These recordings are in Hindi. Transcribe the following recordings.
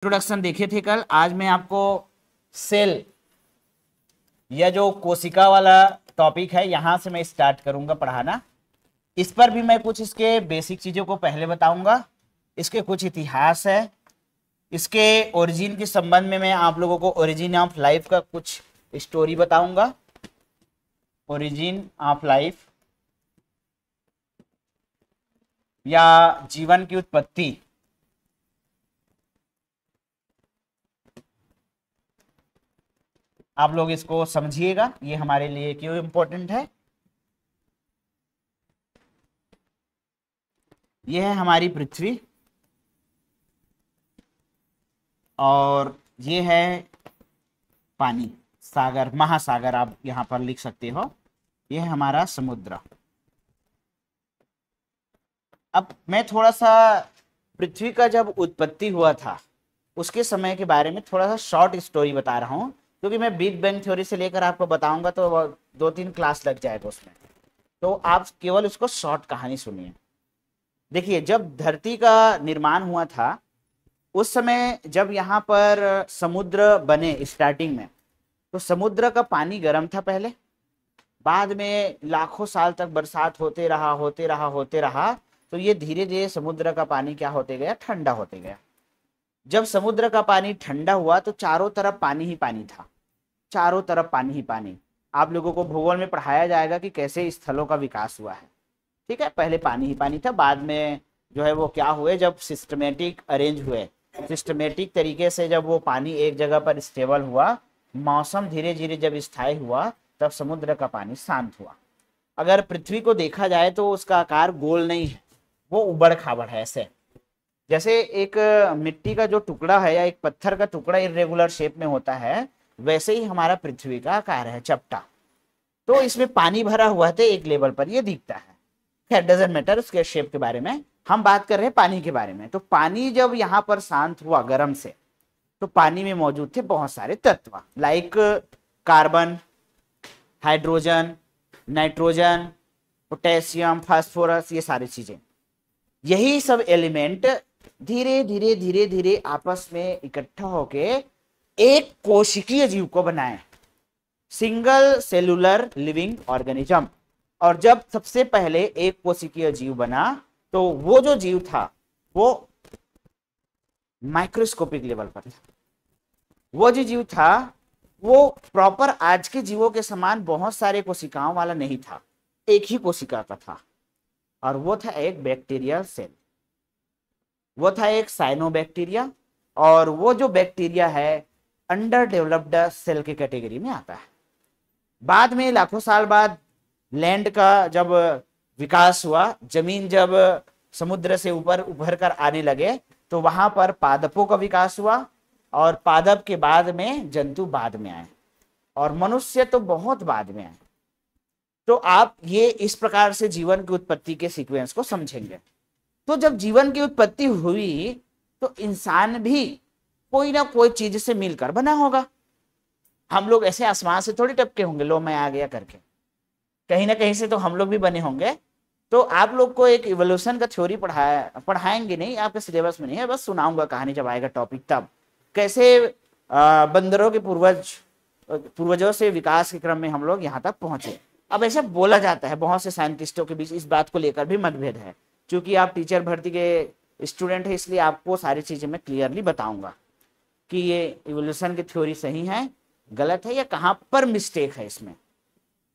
इंट्रोडक्शन देखे थे कल। आज मैं आपको सेल या जो कोशिका वाला टॉपिक है यहां से मैं स्टार्ट करूंगा पढ़ाना। इस पर भी मैं कुछ इसके बेसिक चीजों को पहले बताऊंगा। इसके कुछ इतिहास है, इसके ओरिजिन के संबंध में मैं आप लोगों को ओरिजिन ऑफ लाइफ का कुछ स्टोरी बताऊंगा। ओरिजिन ऑफ लाइफ या जीवन की उत्पत्ति, आप लोग इसको समझिएगा, ये हमारे लिए क्यों इम्पोर्टेंट है। ये है हमारी पृथ्वी और ये है पानी, सागर, महासागर आप यहां पर लिख सकते हो। ये है हमारा समुद्र। अब मैं थोड़ा सा पृथ्वी का जब उत्पत्ति हुआ था उसके समय के बारे में थोड़ा सा शॉर्ट स्टोरी बता रहा हूँ, क्योंकि मैं बिग बैंग थ्योरी से लेकर आपको बताऊंगा तो 2-3 क्लास लग जाएगा उसमें, तो आप केवल उसको शॉर्ट कहानी सुनिए। देखिए, जब धरती का निर्माण हुआ था उस समय जब यहाँ पर समुद्र बने स्टार्टिंग में, तो समुद्र का पानी गर्म था पहले, बाद में लाखों साल तक बरसात होते रहा, तो ये धीरे धीरे समुद्र का पानी क्या होते गया, ठंडा होते गया। जब समुद्र का पानी ठंडा हुआ तो चारों तरफ पानी ही पानी था, चारों तरफ पानी ही पानी। आप लोगों को भूगोल में पढ़ाया जाएगा कि कैसे स्थलों का विकास हुआ है, ठीक है। पहले पानी ही पानी था, बाद में जो है वो क्या हुए, जब सिस्टमेटिक अरेंज हुए, सिस्टमेटिक तरीके से जब वो पानी एक जगह पर स्टेबल हुआ, मौसम धीरे धीरे जब स्थायी हुआ, तब समुद्र का पानी शांत हुआ। अगर पृथ्वी को देखा जाए तो उसका आकार गोल नहीं है, वो उबड़ खाबड़ है। ऐसे जैसे एक मिट्टी का जो टुकड़ा है या एक पत्थर का टुकड़ा इरेगुलर शेप में होता है, वैसे ही हमारा पृथ्वी का आकार है, चपटा। तो इसमें पानी भरा हुआ था एक लेवल पर, ये दिखता है। खैर डजंट मैटर उसके शेप के बारे में, हम बात कर रहे हैं पानी के बारे में। तो पानी जब यहाँ पर शांत हुआ गर्म से, तो पानी में मौजूद थे बहुत सारे तत्व, like carbon, hydrogen, nitrogen, potassium, phosphorus, ये सारी चीजें। यही सब एलिमेंट धीरे धीरे धीरे धीरे आपस में इकट्ठा होके एक कोशिकीय जीव को बनाए, सिंगल सेलुलर लिविंग ऑर्गेनिज्म। और जब सबसे पहले एक कोशिकीय जीव बना, तो वो जो जीव था वो माइक्रोस्कोपिक लेवल पर था। वो जो जीव था वो प्रॉपर आज के जीवों के समान बहुत सारे कोशिकाओं वाला नहीं था, एक ही कोशिका का था, और वो था एक बैक्टीरियल सेल, वो था एक साइनोबैक्टीरिया। और वो जो बैक्टीरिया है अंडर डेवलप्ड सेल की कैटेगरी में आता है। बाद में लाखों साल बाद लैंड का जब विकास हुआ, जमीन जब समुद्र से ऊपर उभर कर आने लगे, तो वहां पर पादपों का विकास हुआ, और पादप के बाद में जंतु बाद में आए, और मनुष्य तो बहुत बाद में आए। तो आप ये इस प्रकार से जीवन की उत्पत्ति के सीक्वेंस को समझेंगे। तो जब जीवन की उत्पत्ति हुई तो इंसान भी कोई ना कोई चीज से मिलकर बना होगा। हम लोग ऐसे आसमान से थोड़ी टपके होंगे, लो मैं आ गया करके, कहीं ना कहीं से तो हम लोग भी बने होंगे। तो आप लोग को एक इवोल्यूशन का थ्योरी पढ़ाएंगे नहीं, आपके सिलेबस में नहीं है, बस सुनाऊंगा कहानी जब आएगा टॉपिक तब, कैसे बंदरों के पूर्वजों से विकास के क्रम में हम लोग यहाँ तक पहुंचे। अब ऐसा बोला जाता है, बहुत से साइंटिस्टों के बीच इस बात को लेकर भी मतभेद है। क्योंकि आप टीचर भर्ती के स्टूडेंट हैं, इसलिए आपको सारी चीजें मैं क्लियरली बताऊंगा कि ये इवोल्यूशन की थ्योरी सही है, गलत है, या कहाँ पर मिस्टेक है इसमें।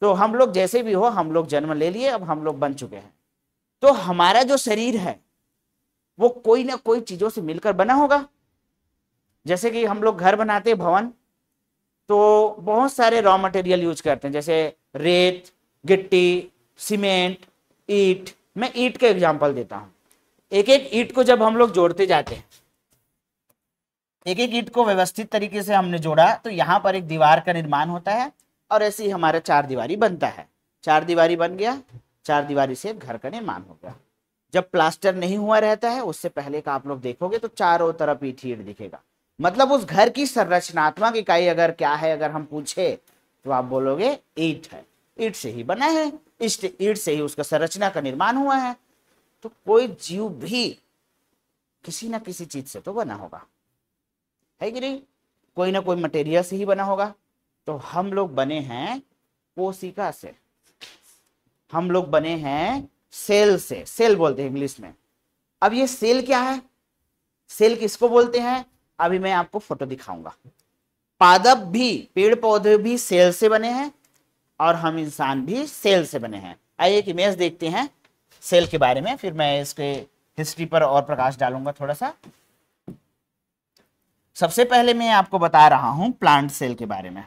तो हम लोग जैसे भी हो, हम लोग जन्म ले लिए, अब हम लोग बन चुके हैं। तो हमारा जो शरीर है वो कोई ना कोई चीजों से मिलकर बना होगा। जैसे कि हम लोग घर बनाते हैं, भवन, तो बहुत सारे रॉ मटेरियल यूज करते हैं, जैसे रेत, गिट्टी, सीमेंट, ईंट। मैं ईंट का एग्जांपल देता हूं। एक एक ईंट को जब हम लोग जोड़ते जाते हैं, एक एक ईंट को व्यवस्थित तरीके से हमने जोड़ा, तो यहां पर एक दीवार का निर्माण होता है, और ऐसे ही हमारा चार दीवारी बनता है। चार दीवारी बन गया, चार दीवारी से घर का निर्माण हो गया। जब प्लास्टर नहीं हुआ रहता है, उससे पहले का आप लोग देखोगे तो चारों तरफ ईंट ही ईंट दिखेगा। मतलब उस घर की संरचनात्मक इकाई अगर क्या है, अगर हम पूछे, तो आप बोलोगे ईंट है, ईंट से ही बना है, ईंट से ही उसका संरचना का निर्माण हुआ है। तो कोई जीव भी किसी ना किसी चीज से तो बना होगा। है कि नहीं, कोई ना कोई मटेरियल से ही बना होगा। तो हम लोग बने हैं कोशिका से, हम लोग बने हैं सेल से, सेल बोलते हैं इंग्लिश में। अब ये सेल क्या है, सेल किसको बोलते हैं, अभी मैं आपको फोटो दिखाऊंगा। पादप भी, पेड़ पौधे भी सेल से बने हैं और हम इंसान भी सेल से बने हैं। आइए एक इमेज देखते हैं सेल के बारे में, फिर मैं इसके हिस्ट्री पर और प्रकाश डालूंगा थोड़ा सा। सबसे पहले मैं आपको बता रहा हूं प्लांट सेल के बारे में।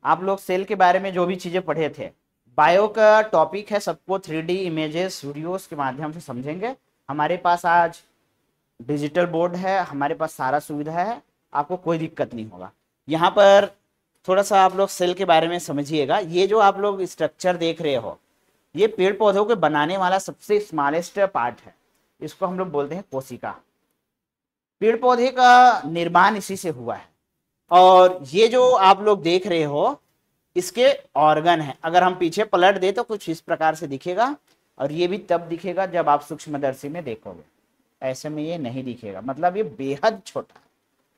आप लोग सेल के बारे में जो भी चीजें पढ़े थे, बायो का टॉपिक है, सबको 3D इमेजेस वीडियोस के माध्यम से समझेंगे। हमारे पास आज डिजिटल बोर्ड है, हमारे पास सारा सुविधा है, आपको कोई दिक्कत नहीं होगा। यहाँ पर थोड़ा सा आप लोग सेल के बारे में समझिएगा। ये जो आप लोग स्ट्रक्चर देख रहे हो, ये पेड़ पौधों के बनाने वाला सबसे स्मॉलेस्ट पार्ट है, इसको हम लोग बोलते हैं कोशिका। पेड़ पौधे का निर्माण इसी से हुआ है। और ये जो आप लोग देख रहे हो, इसके ऑर्गन है। अगर हम पीछे पलट दे तो कुछ इस प्रकार से दिखेगा, और ये भी तब दिखेगा जब आप सूक्ष्मदर्शी में देखोगे, ऐसे में ये नहीं दिखेगा, मतलब ये बेहद छोटा है।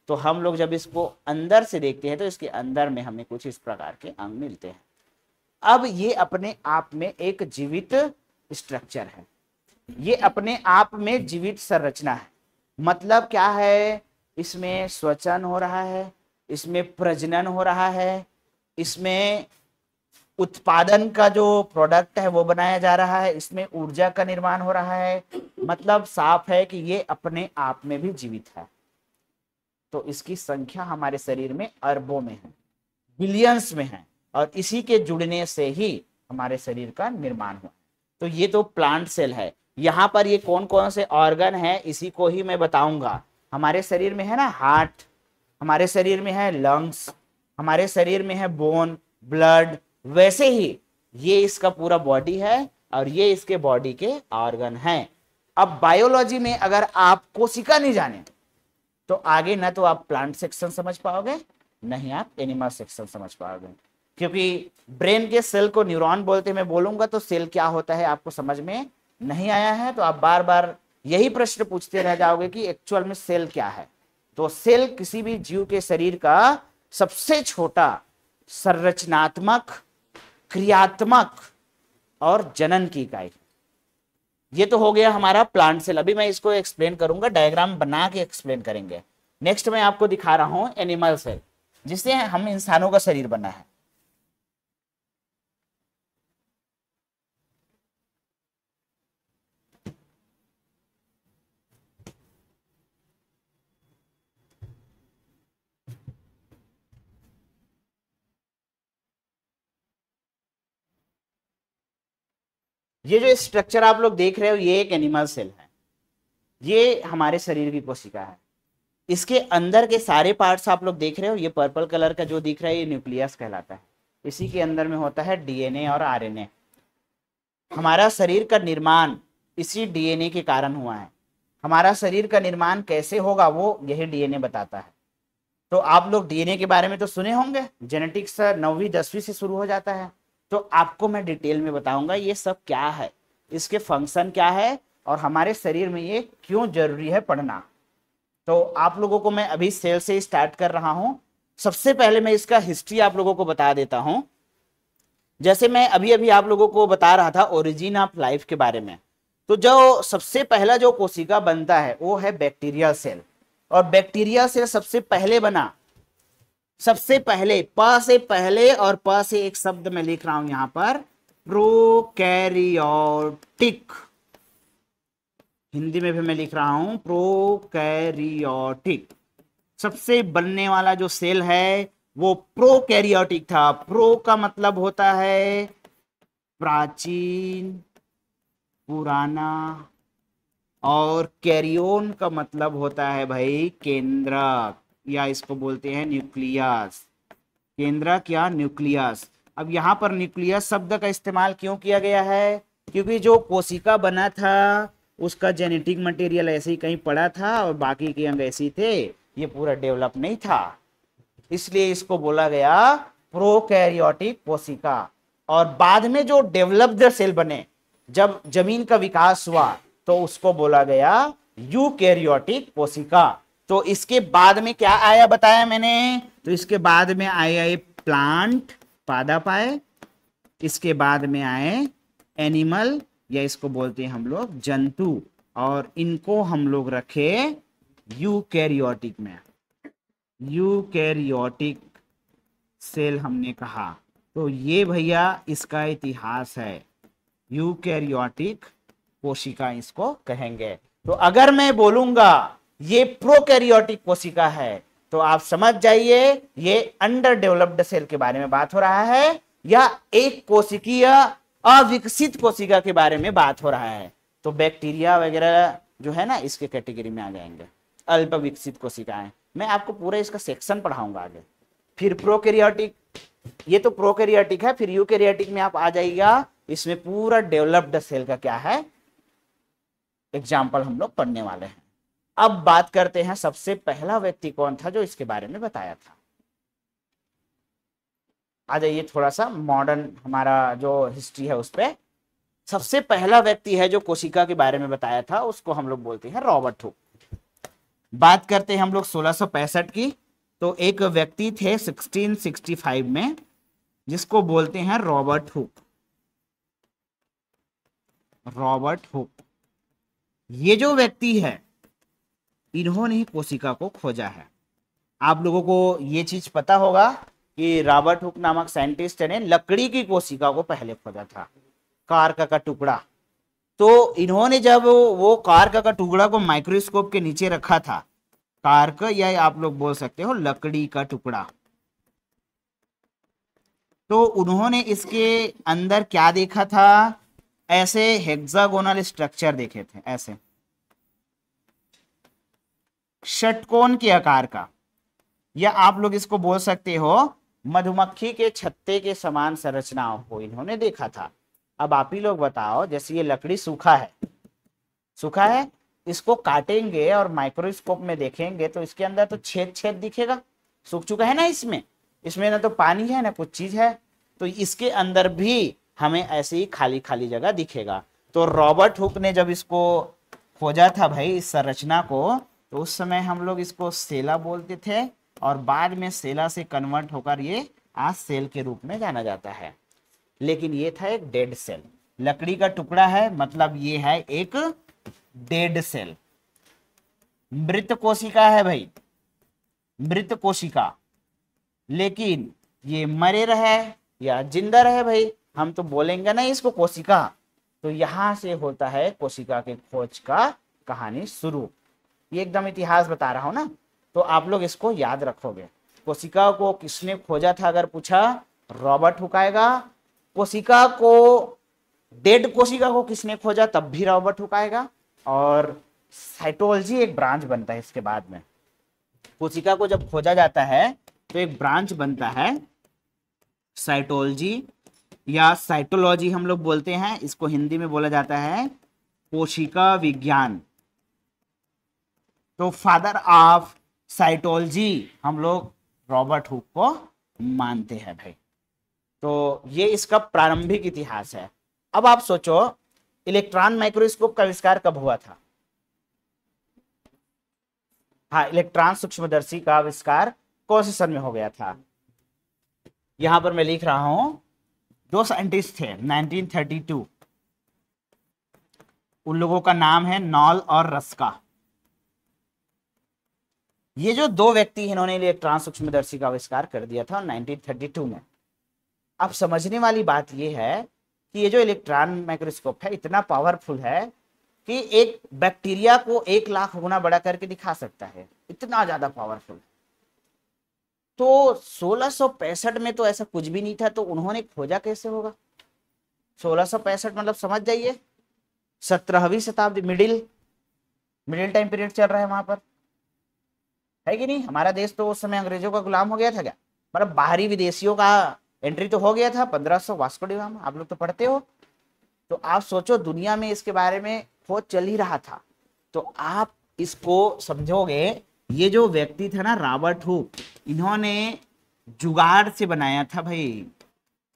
तो हम लोग जब इसको अंदर से देखते हैं तो इसके अंदर में हमें कुछ इस प्रकार के अंग मिलते हैं। अब ये अपने आप में एक जीवित स्ट्रक्चर है, ये अपने आप में जीवित संरचना है। मतलब क्या है, इसमें श्वसन हो रहा है, इसमें प्रजनन हो रहा है, इसमें उत्पादन का जो प्रोडक्ट है वो बनाया जा रहा है, इसमें ऊर्जा का निर्माण हो रहा है। मतलब साफ है कि ये अपने आप में भी जीवित है। तो इसकी संख्या हमारे शरीर में अरबों में है, बिलियंस में है, और इसी के जुड़ने से ही हमारे शरीर का निर्माण हुआ। तो ये तो प्लांट सेल है। यहाँ पर ये कौन कौन से ऑर्गन है इसी को ही मैं बताऊंगा। हमारे शरीर में है ना हार्ट, हमारे शरीर में है लंग्स, हमारे शरीर में है बोन, ब्लड, वैसे ही ये इसका पूरा बॉडी है और ये इसके बॉडी के ऑर्गन हैं। अब बायोलॉजी में अगर आप कोशिका नहीं जाने तो आगे ना तो आप प्लांट सेक्शन समझ पाओगे, नहीं आप एनिमल सेक्शन समझ पाओगे। क्योंकि ब्रेन के सेल को न्यूरॉन बोलते हैं, मैं बोलूंगा तो सेल क्या होता है आपको समझ में नहीं आया है तो आप बार बार यही प्रश्न पूछते रह जाओगे कि एक्चुअल में सेल क्या है। तो सेल किसी भी जीव के शरीर का सबसे छोटा संरचनात्मक, क्रियात्मक और जनन की इकाई। ये तो हो गया हमारा प्लांट सेल। अभी मैं इसको एक्सप्लेन करूंगा, डायग्राम बना के एक्सप्लेन करेंगे। नेक्स्ट मैं आपको दिखा रहा हूं एनिमल सेल, जिससे हम इंसानों का शरीर बना है। ये जो स्ट्रक्चर आप लोग देख रहे हो ये एक एनिमल सेल है, ये हमारे शरीर की कोशिका है। इसके अंदर के सारे पार्ट्स आप लोग देख रहे हो, ये पर्पल कलर का जो दिख रहा है ये न्यूक्लियस कहलाता है। इसी के अंदर में होता है डीएनए और आरएनए। हमारा शरीर का निर्माण इसी डीएनए के कारण हुआ है। हमारा शरीर का निर्माण कैसे होगा वो यही डीएनए बताता है। तो आप लोग डीएनए के बारे में तो सुने होंगे, जेनेटिक्स 9वीं 10वीं से शुरू हो जाता है। तो आपको मैं डिटेल में बताऊंगा ये सब क्या है, इसके फंक्शन क्या है और हमारे शरीर में ये क्यों जरूरी है पढ़ना। तो आप लोगों को मैं अभी सेल से स्टार्ट कर रहा हूं। सबसे पहले मैं इसका हिस्ट्री आप लोगों को बता देता हूं। जैसे मैं अभी अभी आप लोगों को बता रहा था ओरिजिन ऑफ लाइफ के बारे में, तो जो सबसे पहला जो कोशिका बनता है वो है बैक्टीरियल सेल। और बैक्टीरिया सेल सबसे पहले बना, सबसे पहले, प से पहले और प से एक शब्द मैं लिख रहा हूं यहां पर, प्रोकैरियोटिक। हिंदी में भी मैं लिख रहा हूं प्रोकैरियोटिक। सबसे बनने वाला जो सेल है वो प्रोकैरियोटिक था। प्रो का मतलब होता है प्राचीन, पुराना, और कैरियोन का मतलब होता है भाई केंद्रक, या इसको बोलते हैं न्यूक्लियस। केंद्रक या न्यूक्लियस। अब यहां पर न्यूक्लियस शब्द का इस्तेमाल क्यों किया गया है, क्योंकि जो कोशिका बना था उसका जेनेटिक मटेरियल ऐसे ही कहीं पड़ा था और बाकी के अंग ऐसे ही थे, ये पूरा डेवलप नहीं था, इसलिए इसको बोला गया प्रोकैरियोटिक कोशिका। और बाद में जो डेवलप्ड सेल बने, जब जमीन का विकास हुआ, तो उसको बोला गया यूकैरियोटिक कोशिका। तो इसके बाद में क्या आया बताया मैंने, तो इसके बाद में आए प्लांट पादप आए, इसके बाद में आए एनिमल या इसको बोलते हैं हम लोग जंतु, और इनको हम लोग रखे यूकैरियोटिक में, यूकैरियोटिक सेल हमने कहा। तो ये भैया इसका इतिहास है, यूकैरियोटिक कोशिका इसको कहेंगे। तो अगर मैं बोलूंगा ये प्रोकैरियोटिक कोशिका है, तो आप समझ जाइए ये अंडर डेवलप्ड सेल के बारे में बात हो रहा है, या एक कोशिकीय अविकसित कोशिका के बारे में बात हो रहा है। तो बैक्टीरिया वगैरह जो है ना, इसके कैटेगरी में आ जाएंगे अल्प विकसित कोशिकाएं। मैं आपको पूरा इसका सेक्शन पढ़ाऊंगा आगे। फिर प्रोकैरियोटिक, ये तो प्रोकैरियोटिक है, फिर यूकैरियोटिक में आप आ जाइएगा, इसमें पूरा डेवलप्ड सेल का क्या है एग्जाम्पल हम लोग पढ़ने वाले हैं। अब बात करते हैं सबसे पहला व्यक्ति कौन था जो इसके बारे में बताया था। आ जाइए थोड़ा सा मॉडर्न हमारा जो हिस्ट्री है उस पर। सबसे पहला व्यक्ति है जो कोशिका के बारे में बताया था, उसको हम लोग बोलते हैं रॉबर्ट हुक। बात करते हैं हम लोग 1665 की, तो एक व्यक्ति थे 1665 में जिसको बोलते हैं रॉबर्ट हुक। रॉबर्ट हुक ये जो व्यक्ति है, इन्होंने ही कोशिका को खोजा है। आप लोगों को ये चीज पता होगा कि रॉबर्ट हुक नामक साइंटिस्ट ने लकड़ी की कोशिका को पहले खोजा था, कार्क का टुकड़ा। तो इन्होंने जब वो कार्क का टुकड़ा को माइक्रोस्कोप के नीचे रखा था, कार्क या आप लोग बोल सकते हो लकड़ी का टुकड़ा, तो उन्होंने इसके अंदर क्या देखा था, ऐसे हेक्सागोनल स्ट्रक्चर देखे थे, ऐसे षटकोण के आकार का, या आप लोग इसको बोल सकते हो मधुमक्खी के छत्ते के समान संरचनाओं को इन्होंने देखा था। अब आप ही लोग बताओ, जैसे ये लकड़ी सूखा है, सूखा है, इसको काटेंगे और माइक्रोस्कोप में देखेंगे तो इसके अंदर तो छेद छेद दिखेगा, सूख चुका है ना, इसमें ना तो पानी है ना कुछ चीज है, तो इसके अंदर भी हमें ऐसे ही खाली खाली जगह दिखेगा। तो रॉबर्ट हुक ने जब इसको खोजा था भाई इस संरचना को, तो उस समय हम लोग इसको सेला बोलते थे, और बाद में सेला से कन्वर्ट होकर ये आज सेल के रूप में जाना जाता है। लेकिन ये था एक डेड सेल, लकड़ी का टुकड़ा है, मतलब ये है एक डेड सेल, मृत कोशिका है भाई, मृत कोशिका। लेकिन ये मरे रहे या जिंदा रहे भाई, हम तो बोलेंगे ना इसको कोशिका। तो यहां से होता है कोशिका के खोज का कहानी शुरू। ये एकदम इतिहास बता रहा हूं ना, तो आप लोग इसको याद रखोगे। कोशिका को किसने खोजा था अगर पूछा, रॉबर्ट हुक आएगा। कोशिका को, डेड कोशिका को किसने खोजा, तब भी रॉबर्ट हुक आएगा। और साइटोलॉजी एक ब्रांच बनता है इसके बाद में। कोशिका को जब खोजा जाता है तो एक ब्रांच बनता है साइटोलॉजी, या साइटोलॉजी हम लोग बोलते हैं, इसको हिंदी में बोला जाता है कोशिका विज्ञान। तो फादर ऑफ साइटोलॉजी हम लोग रॉबर्ट हुक को मानते हैं भाई। तो ये इसका प्रारंभिक इतिहास है। अब आप सोचो इलेक्ट्रॉन माइक्रोस्कोप का आविष्कार कब हुआ था। हाँ, इलेक्ट्रॉन सूक्ष्मदर्शी का आविष्कार कौन से सन में हो गया था। यहां पर मैं लिख रहा हूं, दो साइंटिस्ट थे 1932, उन लोगों का नाम है नॉल और रस्का। ये जो दो व्यक्ति हैं, इन्होंने इलेक्ट्रॉन सूक्ष्मदर्शी का आविष्कार कर दिया था 1932 में। अब समझने वाली बात यह है कि ये जो इलेक्ट्रॉन माइक्रोस्कोप है इतना पावरफुल है कि एक बैक्टीरिया को 1,00,000 गुना बड़ा करके दिखा सकता है, इतना ज्यादा पावरफुल। तो 1665 में तो ऐसा कुछ भी नहीं था, तो उन्होंने खोजा कैसे होगा। 1665 मतलब समझ जाइए 17वीं शताब्दी, मिडिल टाइम पीरियड चल रहा है वहां पर, है कि नहीं। हमारा देश तो उस समय अंग्रेजों का गुलाम हो गया था क्या, मतलब बाहरी विदेशियों का एंट्री तो हो गया था 1500 वास्को डी गामा, आप लोग तो पढ़ते हो। तो आप सोचो दुनिया में इसके बारे में खोज चल ही रहा था। तो आप इसको समझोगे, ये जो व्यक्ति था ना रॉबर्ट हुक, इन्होंने जुगाड़ से बनाया था भाई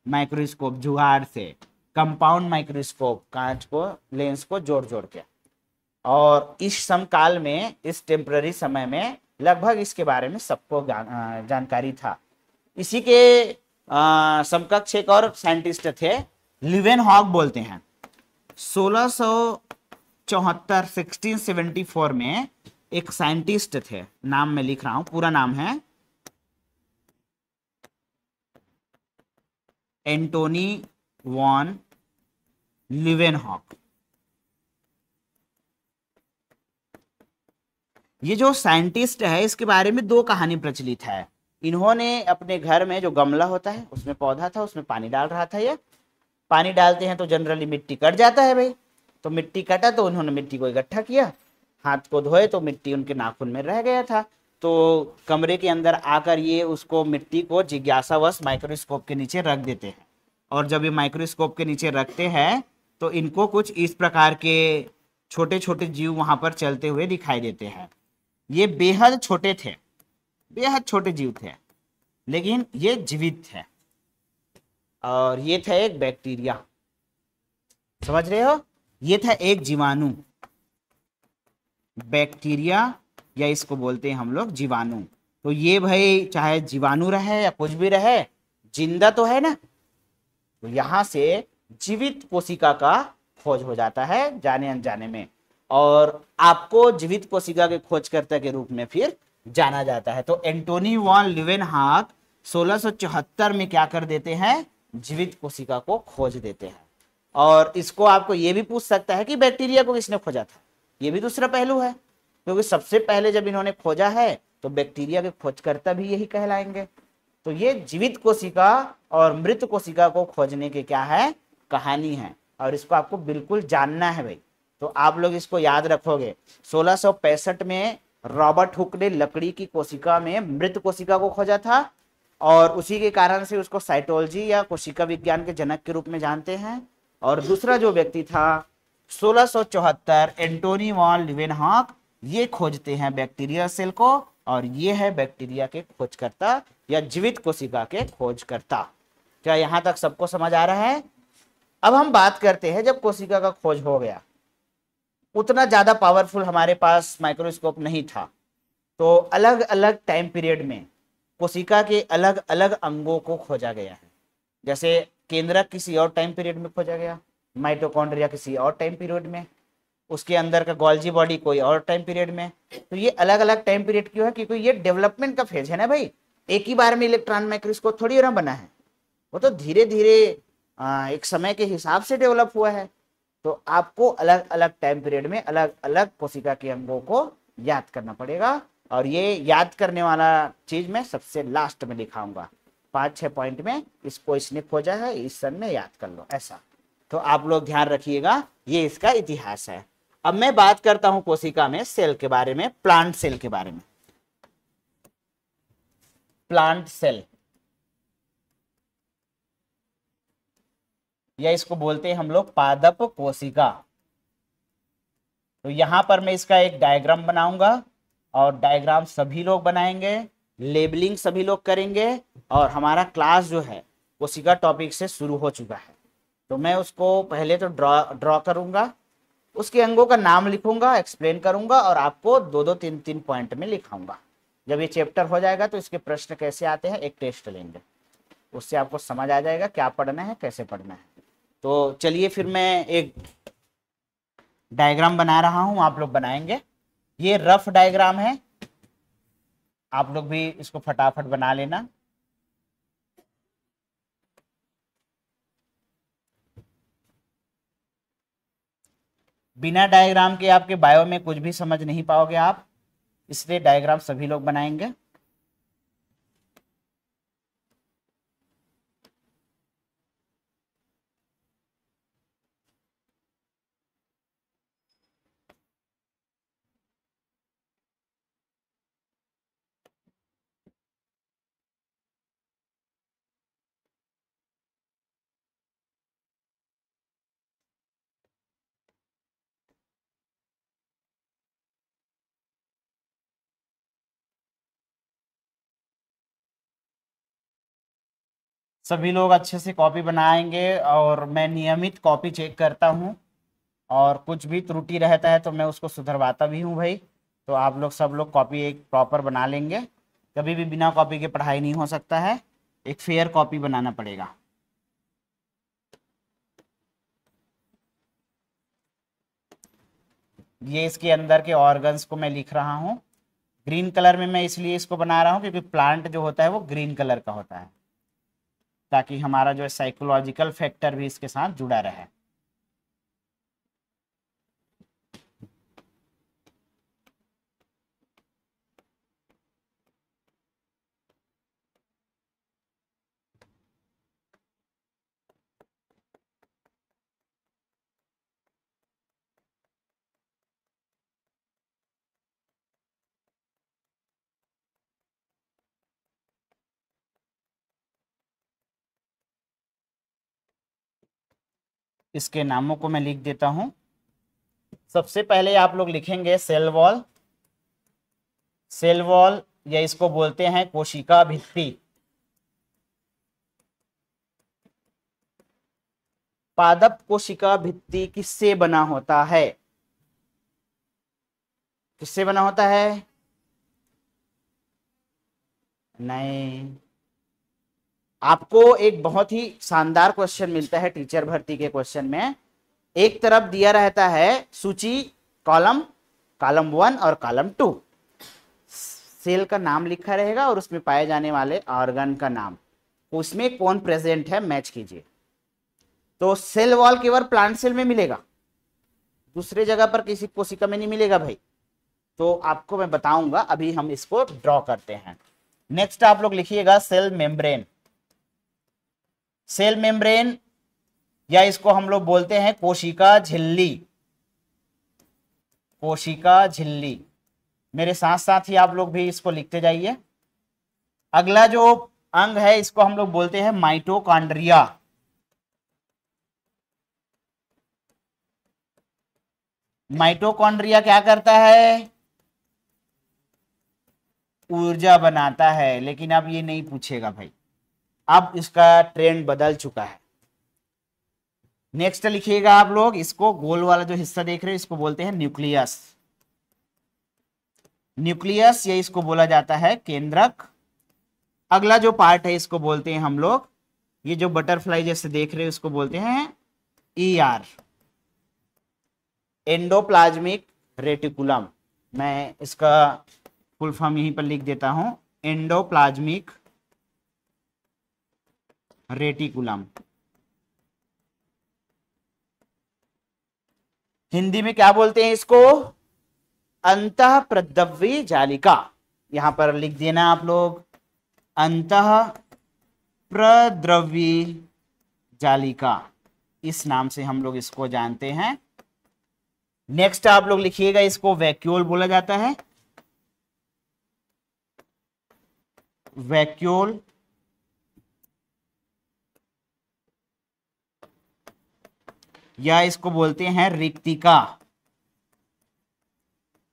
माइक्रोस्कोप, जुगाड़ से, कंपाउंड माइक्रोस्कोप, कांच को लेंस को जोड़ जोड़ के। और इस समकाल में, इस टेम्पररी समय में लगभग इसके बारे में सबको जानकारी था। इसी के समकक्ष एक और साइंटिस्ट थे, लिवेन हॉक बोलते हैं। 1674 1674 में एक साइंटिस्ट थे, नाम मैं लिख रहा हूं, पूरा नाम है एंटोनी वॉन लिवेनहॉक। ये जो साइंटिस्ट है इसके बारे में दो कहानी प्रचलित है। इन्होंने अपने घर में जो गमला होता है उसमें पौधा था, उसमें पानी डाल रहा था। ये पानी डालते हैं तो जनरली मिट्टी कट जाता है भाई, तो मिट्टी कटा तो उन्होंने मिट्टी को इकट्ठा किया, हाथ को धोए तो मिट्टी उनके नाखून में रह गया था। तो कमरे के अंदर आकर ये उसको मिट्टी को जिज्ञासावश माइक्रोस्कोप के नीचे रख देते हैं। और जब ये माइक्रोस्कोप के नीचे रखते हैं तो इनको कुछ इस प्रकार के छोटे छोटे जीव वहां पर चलते हुए दिखाई देते हैं। ये बेहद छोटे थे, बेहद छोटे जीव थे, लेकिन ये जीवित थे। और ये था एक बैक्टीरिया, समझ रहे हो, ये था एक जीवाणु, बैक्टीरिया, या इसको बोलते हैं हम लोग जीवाणु। तो ये भाई चाहे जीवाणु रहे या कुछ भी रहे, जिंदा तो है ना। तो यहां से जीवित कोशिका का खोज हो जाता है जाने अनजाने में, और आपको जीवित कोशिका के खोजकर्ता के रूप में फिर जाना जाता है। तो एंटोनी वॉन लिवेनहॉक 1674 में क्या कर देते हैं, जीवित कोशिका को खोज देते हैं। और इसको आपको ये भी पूछ सकता है कि बैक्टीरिया को किसने खोजा था, ये भी दूसरा पहलू है, क्योंकि सबसे पहले जब इन्होंने खोजा है तो बैक्टीरिया के खोजकर्ता भी यही कहलाएंगे। तो ये जीवित कोशिका और मृत कोशिका को खोजने के क्या है, कहानी है, और इसको आपको बिल्कुल जानना है भाई। तो आप लोग इसको याद रखोगे। 1665 में रॉबर्ट हुक ने लकड़ी की कोशिका में मृत कोशिका को खोजा था, और उसी के कारण से उसको साइटोलॉजी या कोशिका विज्ञान के जनक के रूप में जानते हैं। और दूसरा जो व्यक्ति था 1674 एंटोनी वॉन लिवेनहॉक, ये खोजते हैं बैक्टीरिया सेल को, और ये है बैक्टीरिया के खोजकर्ता या जीवित कोशिका के खोजकर्ता। क्या यहां तक सबको समझ आ रहा है? अब हम बात करते हैं, जब कोशिका का खोज हो गया, उतना ज्यादा पावरफुल हमारे पास माइक्रोस्कोप नहीं था, तो अलग अलग टाइम पीरियड में कोशिका के अलग अलग अंगों को खोजा गया है। जैसे केंद्रक किसी और टाइम पीरियड में खोजा गया, माइटोकॉन्ड्रिया किसी और टाइम पीरियड में, उसके अंदर का गोल्जी बॉडी कोई और टाइम पीरियड में। तो ये अलग अलग टाइम पीरियड क्यों है, क्योंकि ये डेवलपमेंट का फेज है ना भाई। एक ही बार में इलेक्ट्रॉन माइक्रोस्कोप थोड़ी ना बना है, वो तो धीरे धीरे एक समय के हिसाब से डेवलप हुआ है। तो आपको अलग अलग टाइम पीरियड में अलग अलग कोशिका के अंगों को याद करना पड़ेगा, और ये याद करने वाला चीज मैं सबसे लास्ट में दिखाऊंगा। 5-6 पॉइंट में इसको इसने खोजा है, इस सन में याद कर लो ऐसा। तो आप लोग ध्यान रखिएगा, ये इसका इतिहास है। अब मैं बात करता हूं कोशिका में सेल के बारे में, प्लांट सेल के बारे में। प्लांट सेल, या इसको बोलते हैं हम लोग पादप कोशिका। तो यहां पर मैं इसका एक डायग्राम बनाऊंगा, और डायग्राम सभी लोग बनाएंगे, लेबलिंग सभी लोग करेंगे, और हमारा क्लास जो है कोशिका टॉपिक से शुरू हो चुका है। तो मैं उसको पहले तो ड्रॉ करूंगा, उसके अंगों का नाम लिखूंगा, एक्सप्लेन करूंगा, और आपको 2-2 3-3 पॉइंट में लिखाऊंगा। जब ये चैप्टर हो जाएगा तो इसके प्रश्न कैसे आते हैं एक टेस्ट लेंगे, उससे आपको समझ आ जाएगा क्या पढ़ना है, कैसे पढ़ना है। तो चलिए फिर मैं एक डायग्राम बना रहा हूं, आप लोग बनाएंगे। ये रफ डायग्राम है, आप लोग भी इसको फटाफट बना लेना। बिना डायग्राम के आपके बायो में कुछ भी समझ नहीं पाओगे आप, इसलिए डायग्राम सभी लोग बनाएंगे। सभी लोग अच्छे से कॉपी बनाएंगे और मैं नियमित कॉपी चेक करता हूँ, और कुछ भी त्रुटि रहता है तो मैं उसको सुधरवाता भी हूँ भाई। तो आप लोग सब लोग कॉपी एक प्रॉपर बना लेंगे। कभी भी बिना कॉपी के पढ़ाई नहीं हो सकता है, एक फेयर कॉपी बनाना पड़ेगा। ये इसके अंदर के ऑर्गन्स को मैं लिख रहा हूँ। ग्रीन कलर में मैं इसलिए इसको बना रहा हूँ क्योंकि प्लांट जो होता है वो ग्रीन कलर का होता है, ताकि हमारा जो साइकोलॉजिकल फैक्टर भी इसके साथ जुड़ा रहे। इसके नामों को मैं लिख देता हूं। सबसे पहले आप लोग लिखेंगे सेल वॉल। सेल वॉल या इसको बोलते हैं कोशिका भित्ति। पादप कोशिका भित्ति किससे बना होता है? किससे बना होता है? नहीं, आपको एक बहुत ही शानदार क्वेश्चन मिलता है टीचर भर्ती के क्वेश्चन में। एक तरफ दिया रहता है सूची, कॉलम, कॉलम 1 और कॉलम 2। सेल का नाम लिखा रहेगा और उसमें पाए जाने वाले ऑर्गन का नाम, उसमें कौन प्रेजेंट है मैच कीजिए। तो सेल वॉल केवल प्लांट सेल में मिलेगा, दूसरे जगह पर किसी कोशिका में नहीं मिलेगा भाई। तो आपको मैं बताऊंगा, अभी हम इसको ड्रॉ करते हैं। नेक्स्ट आप लोग लिखिएगा सेल मेम्ब्रेन। सेल मेम्ब्रेन या इसको हम लोग बोलते हैं कोशिका झिल्ली। कोशिका झिल्ली, मेरे साथ साथ ही आप लोग भी इसको लिखते जाइए। अगला जो अंग है इसको हम लोग बोलते हैं माइटोकॉन्ड्रिया। माइटोकॉन्ड्रिया क्या करता है? ऊर्जा बनाता है, लेकिन अब ये नहीं पूछेगा भाई, अब इसका ट्रेंड बदल चुका है। नेक्स्ट लिखिएगा आप लोग, इसको गोल वाला जो हिस्सा देख रहे हैं इसको बोलते हैं न्यूक्लियस। न्यूक्लियस या इसको बोला जाता है केंद्रक। अगला जो पार्ट है इसको बोलते हैं हम लोग, ये जो बटरफ्लाई जैसे देख रहे हैं इसको बोलते हैं ईआर, एंडोप्लाज्मिक रेटिकुलम। मैं इसका फुल फॉर्म यहीं पर लिख देता हूं, एंडोप्लाज्मिक रेटिकुलम। हिंदी में क्या बोलते हैं इसको? अंतः प्रद्रव्य जालिका। यहां पर लिख देना आप लोग, अंतः प्रद्रव्य जालिका, इस नाम से हम लोग इसको जानते हैं। नेक्स्ट आप लोग लिखिएगा, इसको वैक्यूल बोला जाता है। वैक्यूल या इसको बोलते हैं रिक्तिका।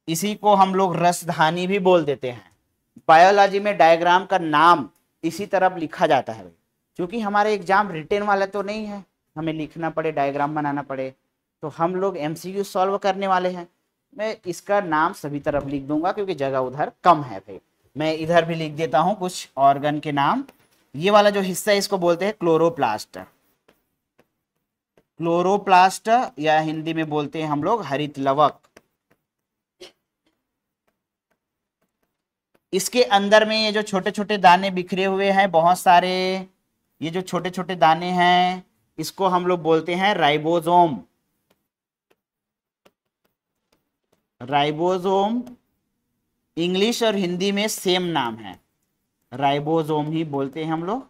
इसी को हम लोग रसधानी भी बोल देते हैं। बायोलॉजी में डायग्राम का नाम इसी तरफ लिखा जाता है, क्योंकि हमारे एग्जाम रिटेन वाला तो नहीं है, हमें लिखना पड़े, डायग्राम बनाना पड़े, तो हम लोग एमसीक्यू सॉल्व करने वाले हैं। मैं इसका नाम सभी तरफ लिख दूंगा क्योंकि जगह उधर कम है भाई। मैं इधर भी लिख देता हूं कुछ ऑर्गन के नाम। ये वाला जो हिस्सा है इसको बोलते हैं क्लोरोप्लास्ट। क्लोरोप्लास्ट या हिंदी में बोलते हैं हम लोग हरित लवक। इसके अंदर में ये जो छोटे छोटे दाने बिखरे हुए हैं बहुत सारे, ये जो छोटे छोटे दाने हैं इसको हम लोग बोलते हैं राइबोसोम। राइबोसोम इंग्लिश और हिंदी में सेम नाम है, राइबोसोम ही बोलते हैं हम लोग।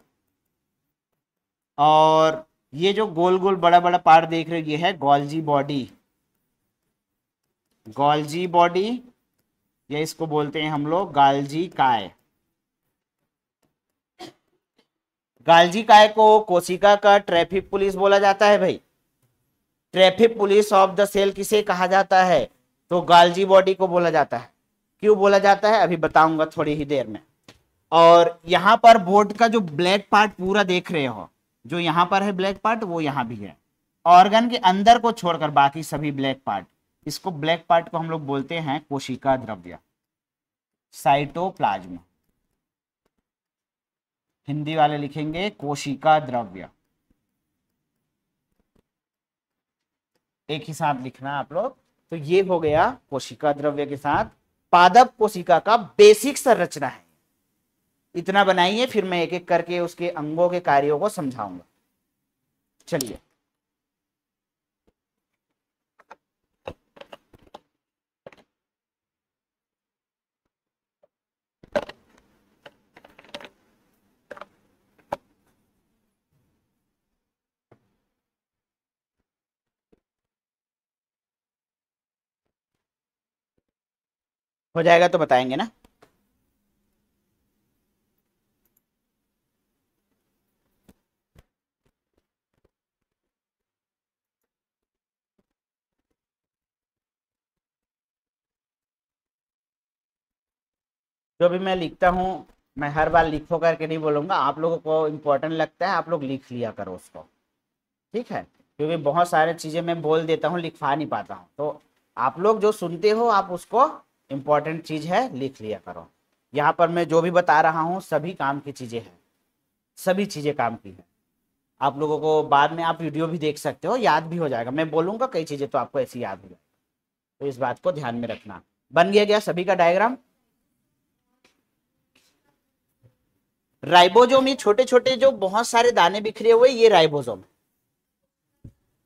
और ये जो गोल गोल बड़ा बड़ा पार्ट देख रहे हो ये है गोल्जी बॉडी। गोल्जी बॉडी या इसको बोलते हैं हम लोग गाल्जी काय। गाल्जी काय को कोशिका का ट्रैफिक पुलिस बोला जाता है भाई। Traffic police of the cell किसे कहा जाता है? तो गाल्जी बॉडी को बोला जाता है। क्यों बोला जाता है अभी बताऊंगा थोड़ी ही देर में। और यहां पर बोर्ड का जो ब्लैक पार्ट पूरा देख रहे हो, जो यहां पर है ब्लैक पार्ट वो यहां भी है। ऑर्गन के अंदर को छोड़कर बाकी सभी ब्लैक पार्ट, इसको ब्लैक पार्ट को हम लोग बोलते हैं कोशिका द्रव्य, साइटोप्लाज्म। हिंदी वाले लिखेंगे कोशिका द्रव्य, एक ही साथ लिखना आप लोग। तो ये हो गया कोशिका द्रव्य के साथ पादप कोशिका का बेसिक संरचना है। इतना बनाइए, फिर मैं एक एक करके उसके अंगों के कार्यों को समझाऊंगा। चलिए, हो जाएगा तो बताएंगे ना। जो भी मैं लिखता हूँ, मैं हर बार लिखो करके नहीं बोलूंगा। आप लोगों को इंपॉर्टेंट लगता है आप लोग लिख लिया करो उसको, ठीक है? क्योंकि बहुत सारे चीजें मैं बोल देता हूँ, लिखवा नहीं पाता हूँ, तो आप लोग जो सुनते हो आप उसको, इंपॉर्टेंट चीज है लिख लिया करो। यहाँ पर मैं जो भी बता रहा हूँ सभी काम की चीजें हैं, सभी चीजें काम की है। आप लोगों को बाद में आप वीडियो भी देख सकते हो, याद भी हो जाएगा। मैं बोलूंगा कई चीजें तो आपको ऐसी याद हो जाएगी, तो इस बात को ध्यान में रखना। बन गया क्या सभी का डायग्राम? राइबोसोम, ये छोटे छोटे जो बहुत सारे दाने बिखरे हुए, ये राइबोसोम।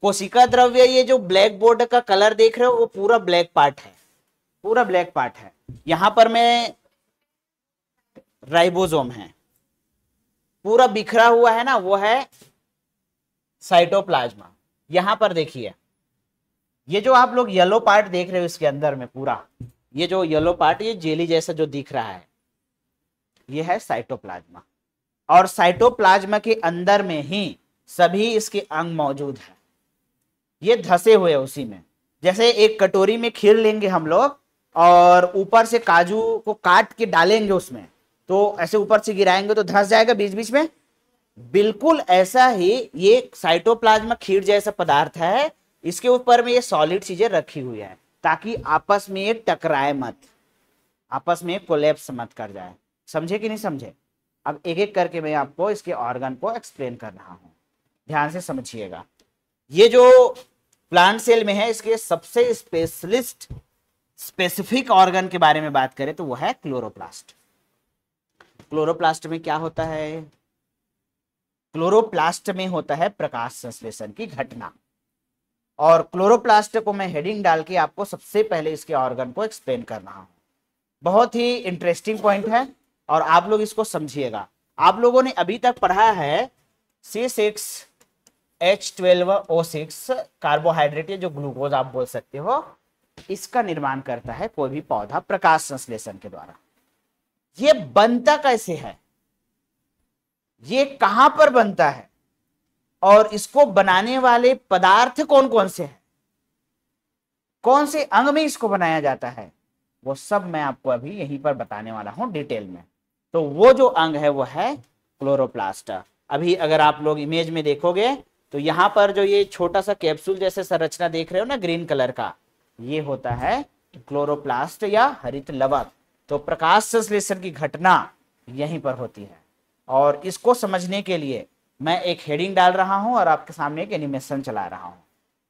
कोशिका द्रव्य, ये जो ब्लैक बोर्ड का कलर देख रहे हो वो पूरा ब्लैक पार्ट है, पूरा ब्लैक पार्ट है। यहां पर मैं राइबोसोम है, पूरा बिखरा हुआ है ना, वो है साइटोप्लाज्मा। यहां पर देखिए, ये जो आप लोग येलो पार्ट देख रहे हो इसके अंदर में पूरा, ये जो येलो पार्ट, ये जेली जैसा जो दिख रहा है, ये है साइटोप्लाज्मा। और साइटोप्लाज्मा के अंदर में ही सभी इसके अंग मौजूद है, ये धसे हुए उसी में। जैसे एक कटोरी में खीर लेंगे हम लोग और ऊपर से काजू को काट के डालेंगे उसमें, तो ऐसे ऊपर से गिराएंगे तो धस जाएगा बीच बीच में। बिल्कुल ऐसा ही ये साइटोप्लाज्मा खीर जैसा पदार्थ है, इसके ऊपर में ये सॉलिड चीजें रखी हुई है ताकि आपस में ये टकराए मत, आपस में कोलैप्स मत कर जाए। समझे कि नहीं समझे? अब एक एक करके मैं आपको इसके ऑर्गन को एक्सप्लेन कर रहा हूं, ध्यान से समझिएगा। ये जो प्लांट सेल में है, इसके सबसे स्पेसिफिक ऑर्गन के बारे में बात करें तो वो है क्लोरोप्लास्ट। क्लोरोप्लास्ट में क्या होता है? क्लोरोप्लास्ट में होता है प्रकाश संश्लेषण की घटना। और क्लोरोप्लास्ट को मैं हेडिंग डाल के आपको सबसे पहले इसके ऑर्गन को एक्सप्लेन कर रहा हूं। बहुत ही इंटरेस्टिंग पॉइंट है और आप लोग इसको समझिएगा। आप लोगों ने अभी तक पढ़ा है C6H12O6 कार्बोहाइड्रेट, ये जो ग्लूकोज आप बोल सकते हो, इसका निर्माण करता है कोई भी पौधा प्रकाश संश्लेषण के द्वारा। ये बनता कैसे है, ये कहां पर बनता है, और इसको बनाने वाले पदार्थ कौन कौन से हैं, कौन से अंग में इसको बनाया जाता है, वो सब मैं आपको अभी यहीं पर बताने वाला हूं डिटेल में। तो वो जो अंग है वो है क्लोरोप्लास्ट। अभी अगर आप लोग इमेज में देखोगे तो यहां पर जो ये छोटा सा कैप्सूल जैसे संरचना देख रहे हो ना ग्रीन कलर का, ये होता है क्लोरोप्लास्ट या हरित लवक। तो प्रकाश संश्लेषण की घटना यहीं पर होती है। और इसको समझने के लिए मैं एक हेडिंग डाल रहा हूं और आपके सामने एक एनिमेशन चला रहा हूं।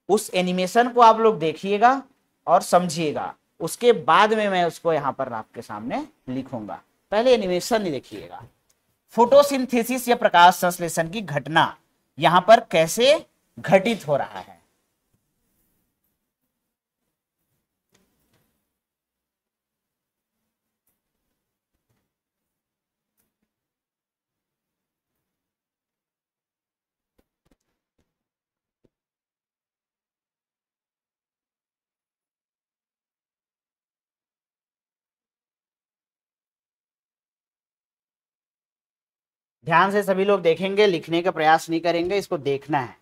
उस एनिमेशन को आप लोग देखिएगा और समझिएगा, उसके बाद में मैं उसको यहां पर आपके सामने लिखूंगा। पहले एनिमेशन ही देखिएगा। फोटोसिंथेसिस या प्रकाश संश्लेषण की घटना यहां पर कैसे घटित हो रहा है। ध्यान से सभी लोग देखेंगे, लिखने का प्रयास नहीं करेंगे, इसको देखना है।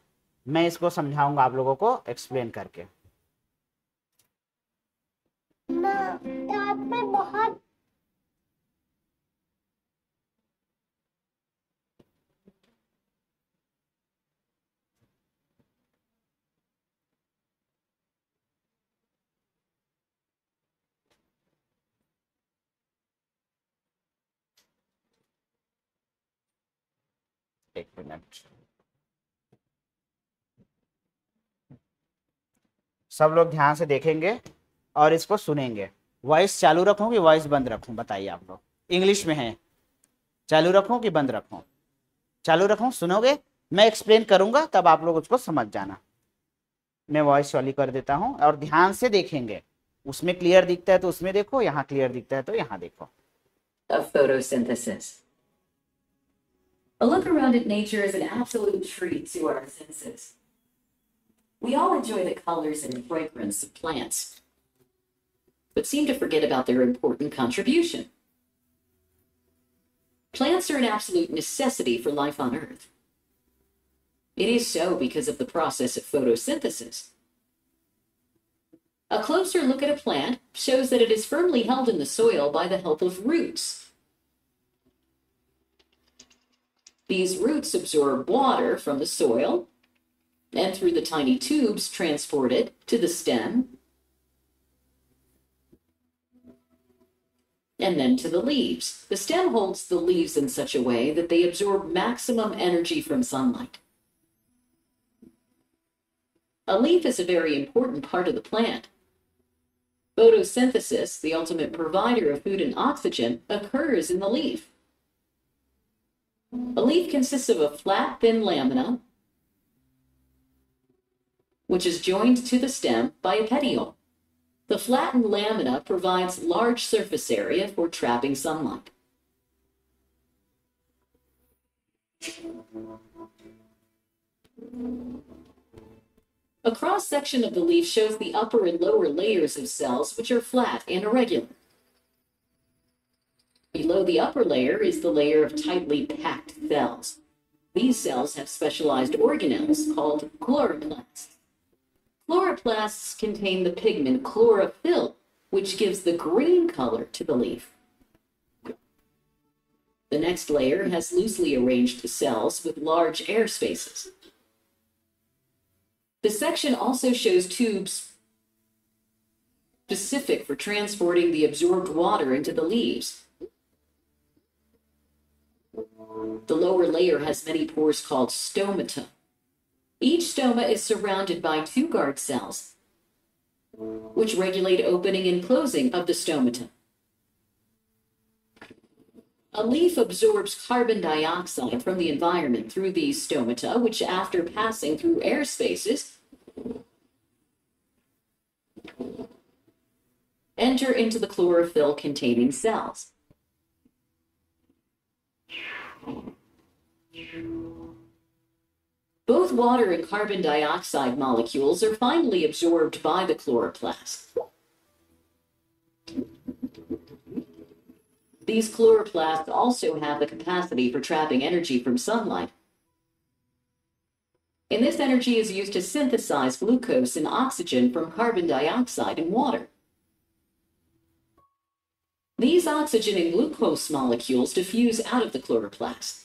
मैं इसको समझाऊंगा आप लोगों को एक्सप्लेन करके। दांत में बहुत एक मिनट, सब लोग ध्यान से देखेंगे और इसको सुनेंगे। वॉइस चालू रखूं कि वॉइस बंद रखूं, बताइए आप लोग। इंग्लिश में है, चालू रखूं कि बंद रखूं? चालू रखूं, सुनोगे? मैं एक्सप्लेन करूंगा तब आप लोग उसको समझ जाना। मैं वॉइस वाली कर देता हूं और ध्यान से देखेंगे। उसमें क्लियर दिखता है तो उसमें देखो, यहाँ क्लियर दिखता है तो यहाँ देखो। Of photosynthesis. A look around at nature is an absolute treat to our senses. We all enjoy the colors and fragrance of plants, but seem to forget about their important contribution. Plants are an absolute necessity for life on Earth. It is so because of the process of photosynthesis. A closer look at a plant shows that it is firmly held in the soil by the help of roots. These roots absorb water from the soil and through the tiny tubes transport it to the stem and then to the leaves. The stem holds the leaves in such a way that they absorb maximum energy from sunlight. A leaf is a very important part of the plant. Photosynthesis, the ultimate provider of food and oxygen, occurs in the leaf. A leaf consists of a flat, thin lamina, which is joined to the stem by a petiole. The flattened lamina provides large surface area for trapping sunlight. A cross-section of the leaf shows the upper and lower layers of cells, which are flat and irregular. Below the upper layer is the layer of tightly packed cells. These cells have specialized organelles called chloroplasts. Chloroplasts contain the pigment chlorophyll, which gives the green color to the leaf. The next layer has loosely arranged cells with large air spaces. The section also shows tubes specific for transporting the absorbed water into the leaves. The lower layer has many pores called stomata. Each stoma is surrounded by 2 guard cells, which regulate opening and closing of the stomata. A leaf absorbs carbon dioxide from the environment through these stomata, which, after passing through air spaces, enter into the chlorophyll-containing cells. Both water and carbon dioxide molecules are finally absorbed by the chloroplast. These chloroplasts also have the capacity for trapping energy from sunlight. And this energy is used to synthesize glucose and oxygen from carbon dioxide and water. These oxygen and glucose molecules diffuse out of the chloroplast.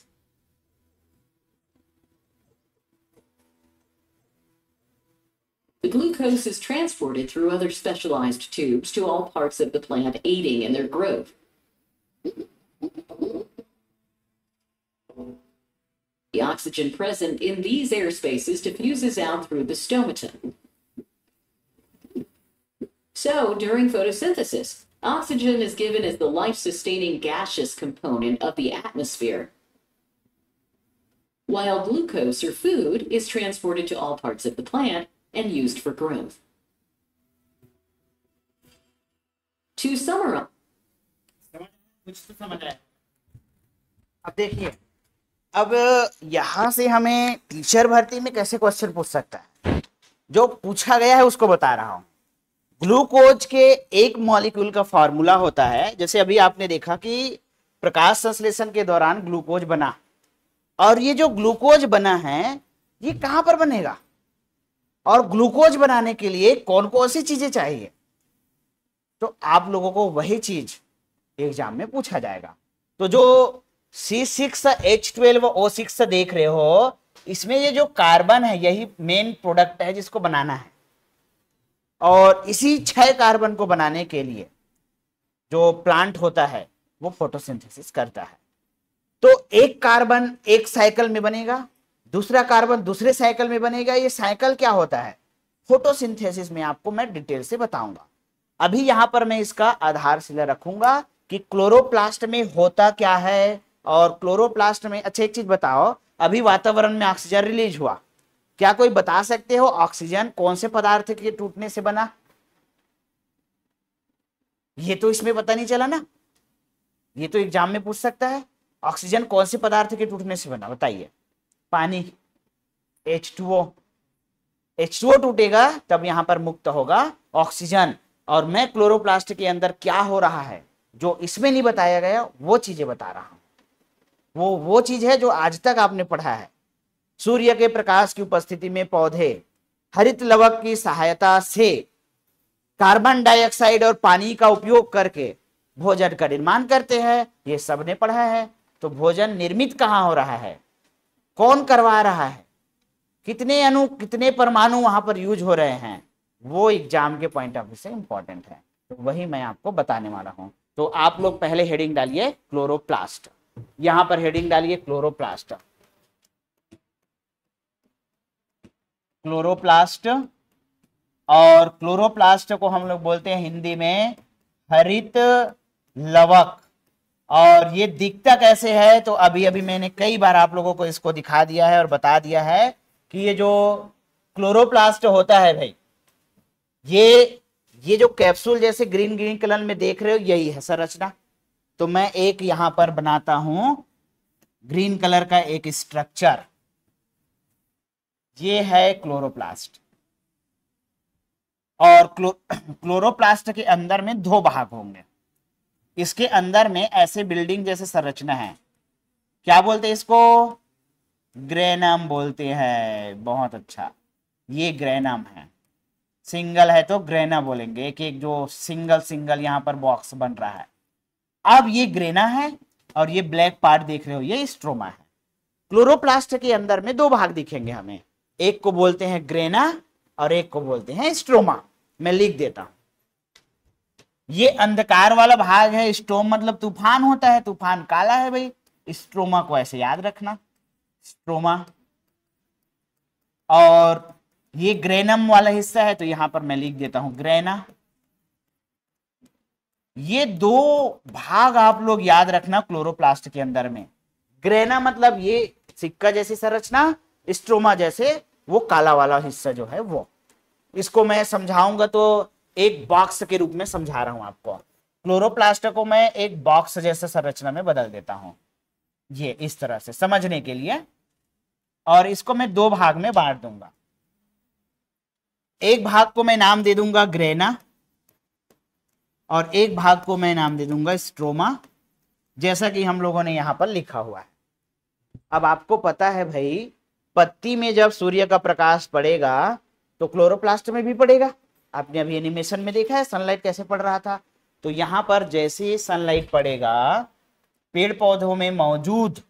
The glucose is transported through other specialized tubes to all parts of the plant, aiding in their growth. The oxygen present in these air spaces diffuses out through the stomata. So, during photosynthesis, oxygen is given as the life-sustaining gaseous component of the atmosphere, while glucose or food is transported to all parts of the plant and used for growth. To summarize, अब देखिए, अब यहां से हमें टीचर भर्ती में कैसे क्वेश्चन पूछ सकता है, जो पूछा गया है उसको बता रहा हूं। ग्लूकोज के एक मॉलिक्यूल का फॉर्मूला होता है, जैसे अभी आपने देखा कि प्रकाश संश्लेषण के दौरान ग्लूकोज बना, और ये जो ग्लूकोज बना है ये कहां पर बनेगा, और ग्लूकोज बनाने के लिए कौन कौन सी चीजें चाहिए, तो आप लोगों को वही चीज एग्जाम में पूछा जाएगा। तो जो C6H12O6 देख रहे हो, इसमें ये जो कार्बन है यही मेन प्रोडक्ट है जिसको बनाना है, और इसी 6 कार्बन को बनाने के लिए जो प्लांट होता है वो फोटोसिंथेसिस करता है। तो एक कार्बन एक साइकिल में बनेगा, दूसरा कार्बन दूसरे साइकिल में बनेगा। ये साइकिल क्या होता है फोटोसिंथेसिस में आपको मैं डिटेल से बताऊंगा। अभी यहां पर मैं इसका आधारशिला रखूंगा कि क्लोरोप्लास्ट में होता क्या है। और क्लोरोप्लास्ट में, अच्छा एक चीज बताओ, अभी वातावरण में ऑक्सीजन रिलीज हुआ, क्या कोई बता सकते हो ऑक्सीजन कौन से पदार्थ के टूटने से बना? ये तो इसमें पता नहीं चला ना, ये तो एग्जाम में पूछ सकता है। ऑक्सीजन कौन से पदार्थ के टूटने से बना बताइए? पानी, H2O। H2O टूटेगा तब यहां पर मुक्त होगा ऑक्सीजन। और मैं क्लोरोप्लास्ट के अंदर क्या हो रहा है जो इसमें नहीं बताया गया वो चीजें बता रहा हूं। वो चीज है जो आज तक आपने पढ़ा है। सूर्य के प्रकाश की उपस्थिति में पौधे हरित लवक की सहायता से कार्बन डाइऑक्साइड और पानी का उपयोग करके भोजन का निर्माण करते हैं, ये सबने पढ़ा है। तो भोजन निर्मित कहां हो रहा है, कौन करवा रहा है, कितने अणु कितने परमाणु वहां पर यूज हो रहे हैं, वो एग्जाम के पॉइंट ऑफ व्यू से इंपॉर्टेंट है। तो वही मैं आपको बताने वाला हूं। तो आप लोग पहले हेडिंग डालिए क्लोरोप्लास्ट, यहां पर हेडिंग डालिए क्लोरोप्लास्ट। क्लोरोप्लास्ट, और क्लोरोप्लास्ट को हम लोग बोलते हैं हिंदी में हरित लवक। और ये दिखता कैसे है, तो अभी अभी मैंने कई बार आप लोगों को इसको दिखा दिया है और बता दिया है कि ये जो क्लोरोप्लास्ट होता है भाई, ये जो कैप्सूल जैसे ग्रीन ग्रीन कलर में देख रहे हो यही है संरचना। तो मैं एक यहां पर बनाता हूं ग्रीन कलर का एक स्ट्रक्चर, ये है क्लोरोप्लास्ट। और क्लोरोप्लास्ट के अंदर में दो भाग होंगे। इसके अंदर में ऐसे बिल्डिंग जैसे संरचना है, क्या बोलते हैं इसको? ग्रेनम बोलते हैं। बहुत अच्छा, ये ग्रेनम है। सिंगल है तो ग्रेना बोलेंगे, एक एक जो सिंगल सिंगल यहां पर बॉक्स बन रहा है। अब ये ग्रेना है और ये ब्लैक पार्ट देख रहे हो ये स्ट्रोमा है। क्लोरोप्लास्ट के अंदर में दो भाग दिखेंगे हमें, एक को बोलते हैं ग्रेना और एक को बोलते हैं स्ट्रोमा। मैं लिख देता हूं, ये अंधकार वाला भाग है। स्टोम मतलब तूफान होता है, तूफान काला है भाई। स्ट्रोमा को ऐसे याद रखना, स्ट्रोमा। और ये ग्रेनम वाला हिस्सा है, तो यहां पर मैं लिख देता हूं ग्रेना। ये दो भाग आप लोग याद रखना क्लोरोप्लास्ट के अंदर में। ग्रेना मतलब ये सिक्का जैसी संरचना, स्ट्रोमा जैसे वो काला वाला हिस्सा जो है वो। इसको मैं समझाऊंगा तो एक बॉक्स के रूप में समझा रहा हूं आपको। क्लोरोप्लास्ट को मैं एक बॉक्स जैसे संरचना में बदल देता हूं, ये इस तरह से समझने के लिए। और इसको मैं दो भाग में बांट दूंगा। एक भाग को मैं नाम दे दूंगा ग्रेना और एक भाग को मैं नाम दे दूंगा स्ट्रोमा, जैसा कि हम लोगों ने यहां पर लिखा हुआ है। अब आपको पता है भाई, पत्ती में जब सूर्य का प्रकाश पड़ेगा तो क्लोरोप्लास्ट में भी पड़ेगा। आपने अभी एनिमेशन में देखा है सनलाइट कैसे पड़ रहा था। तो यहां पर जैसे सनलाइट पड़ेगा, पेड़ पौधों में मौजूद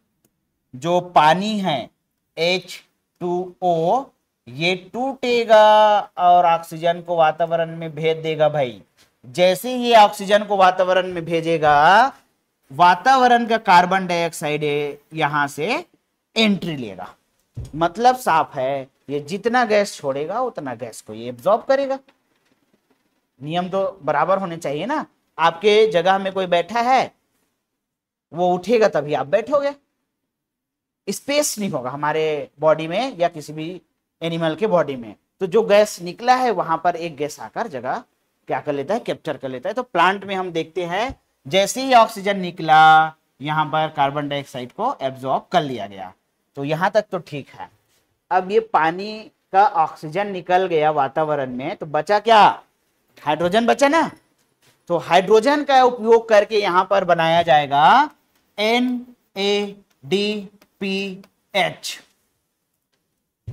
जो पानी है H2O, ये टूटेगा और ऑक्सीजन को वातावरण में भेज देगा भाई। जैसे ये ऑक्सीजन को वातावरण में भेजेगा, वातावरण का कार्बन डाइऑक्साइड यहां से एंट्री लेगा। मतलब साफ है, ये जितना गैस छोड़ेगा उतना गैस को ये एब्जॉर्ब करेगा। नियम तो बराबर होने चाहिए ना। आपके जगह में कोई बैठा है, वो उठेगा तभी आप बैठोगे। स्पेस नहीं होगा हमारे बॉडी में या किसी भी एनिमल के बॉडी में। तो जो गैस निकला है वहां पर एक गैस आकर जगह क्या कर लेता है, कैप्चर कर लेता है। तो प्लांट में हम देखते हैं जैसे ही ऑक्सीजन निकला, यहां पर कार्बन डाइऑक्साइड को एब्जॉर्ब कर लिया गया। तो यहां तक तो ठीक है। अब ये पानी का ऑक्सीजन निकल गया वातावरण में, तो बचा क्या? हाइड्रोजन बचा ना। तो हाइड्रोजन का उपयोग करके यहां पर बनाया जाएगा NADPH।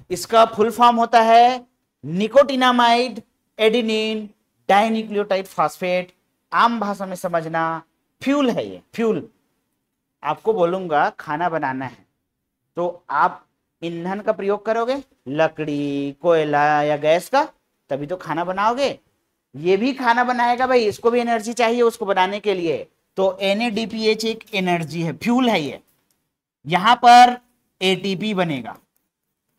इसका फुल फॉर्म होता है निकोटिनामाइड एडिनिन डाइन्यूक्लियोटाइड फॉस्फेट। आम भाषा में समझना, फ्यूल है ये फ्यूल। आपको बोलूंगा खाना बनाना है तो आप ईंधन का प्रयोग करोगे, लकड़ी, कोयला या गैस का, तभी तो खाना बनाओगे। ये भी खाना बनाएगा भाई, इसको भी एनर्जी चाहिए उसको बनाने के लिए। तो NADPH एक एनर्जी है, फ्यूल है ये। यहां पर एटीपी बनेगा।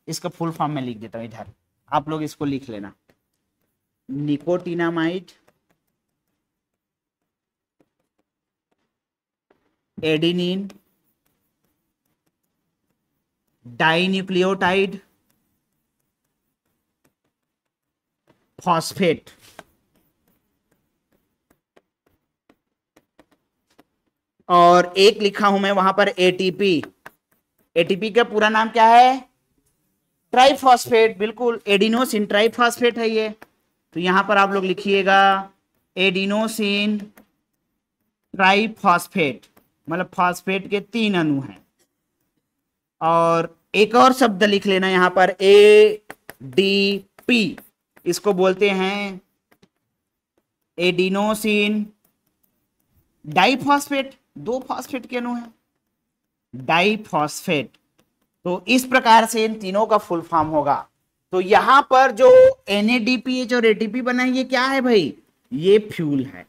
इसका फुल फॉर्म में लिख देता हूं इधर, आप लोग इसको लिख लेना। Nicotinamide, adenine, dinucleotide, phosphate. और एक लिखा हूं मैं वहां पर एटीपी। एटीपी का पूरा नाम क्या है? ट्राइफॉस्फेट। बिल्कुल, एडिनोसिन ट्राइफॉस्फेट है ये। तो यहां पर आप लोग लिखिएगा एडिनोसिन ट्राइफॉस्फेट, मतलब फॉस्फेट के 3 अणु हैं। और एक और शब्द लिख लेना यहां पर एडीपी, इसको बोलते हैं एडिनोसिन डाइफॉस्फेट। 2 फॉस्फेट के अणु हैं, डाइफॉस्फेट। तो इस प्रकार से इन तीनों का फुल फॉर्म होगा। तो यहां पर जो NADPH और ATP बना है, ये क्या है भाई? ये फ्यूल है।